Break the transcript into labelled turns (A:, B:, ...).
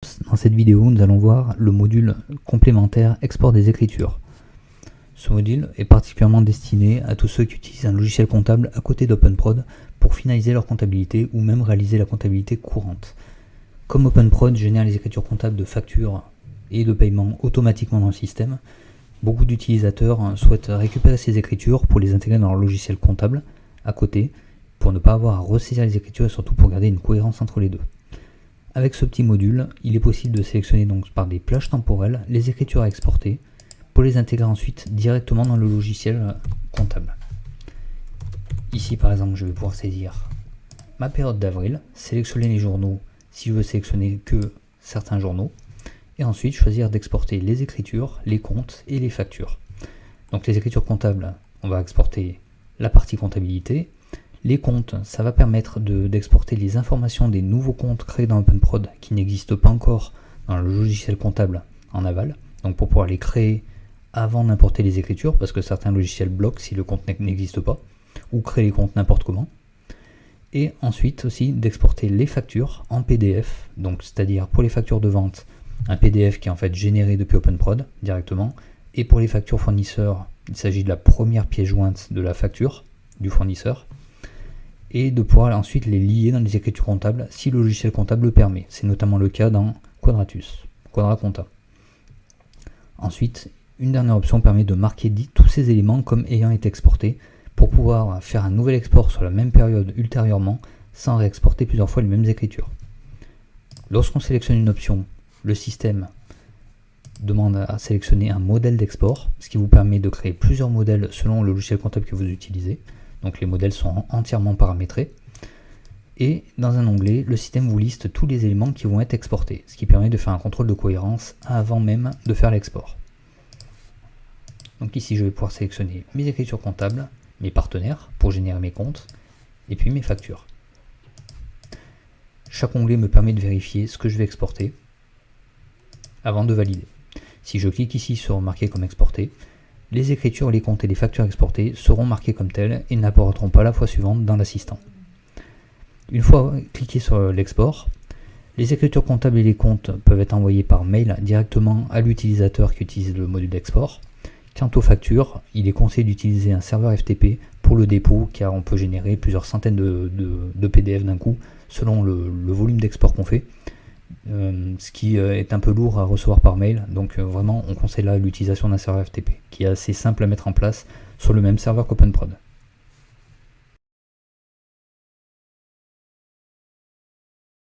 A: tous, dans cette vidéo nous allons voir le module complémentaire export des écritures. Ce module est particulièrement destiné à tous ceux qui utilisent un logiciel comptable à côté d'OpenProd pour finaliser leur comptabilité ou même réaliser la comptabilité courante. Comme OpenProd génère les écritures comptables de factures et de paiements automatiquement dans le système, beaucoup d'utilisateurs souhaitent récupérer ces écritures pour les intégrer dans leur logiciel comptable à côté, pour ne pas avoir à ressaisir les écritures et surtout pour garder une cohérence entre les deux. Avec ce petit module, il est possible de sélectionner donc par des plages temporelles les écritures à exporter pour les intégrer ensuite directement dans le logiciel comptable. Ici par exemple, je vais pouvoir saisir ma période d'avril, sélectionner les journaux si je veux sélectionner que certains journaux, et ensuite choisir d'exporter les écritures, les comptes et les factures. Donc les écritures comptables, on va exporter la partie comptabilité. Les comptes, ça va permettre d'exporter les informations des nouveaux comptes créés dans OpenProd qui n'existent pas encore dans le logiciel comptable en aval. Donc pour pouvoir les créer avant d'importer les écritures, parce que certains logiciels bloquent si le compte n'existe pas, ou créer les comptes n'importe comment. Et ensuite aussi d'exporter les factures en PDF, donc c'est-à-dire pour les factures de vente, un PDF qui est en fait généré depuis OpenProd directement, et pour les factures fournisseurs, il s'agit de la première pièce jointe de la facture du fournisseur, et de pouvoir ensuite les lier dans les écritures comptables si le logiciel comptable le permet. C'est notamment le cas dans Quadraconta. Ensuite, une dernière option permet de marquer tous ces éléments comme ayant été exportés pour pouvoir faire un nouvel export sur la même période ultérieurement sans réexporter plusieurs fois les mêmes écritures. Lorsqu'on sélectionne une option, le système demande à sélectionner un modèle d'export, ce qui vous permet de créer plusieurs modèles selon le logiciel comptable que vous utilisez. Donc les modèles sont entièrement paramétrés. Et dans un onglet, le système vous liste tous les éléments qui vont être exportés, ce qui permet de faire un contrôle de cohérence avant même de faire l'export. Donc ici, je vais pouvoir sélectionner mes écritures comptables, mes partenaires pour générer mes comptes, et puis mes factures. Chaque onglet me permet de vérifier ce que je vais exporter avant de valider. Si je clique ici sur marquer comme exporté, les écritures, les comptes et les factures exportées seront marqués comme tels et n'apparaîtront pas la fois suivante dans l'assistant. Une fois cliqué sur l'export, les écritures comptables et les comptes peuvent être envoyés par mail directement à l'utilisateur qui utilise le module d'export. Quant aux factures, il est conseillé d'utiliser un serveur FTP pour le dépôt car on peut générer plusieurs centaines de PDF d'un coup selon le volume d'export qu'on fait. Ce qui est un peu lourd à recevoir par mail, donc vraiment on conseille là l'utilisation d'un serveur FTP qui est assez simple à mettre en place sur le même serveur qu'OpenProd.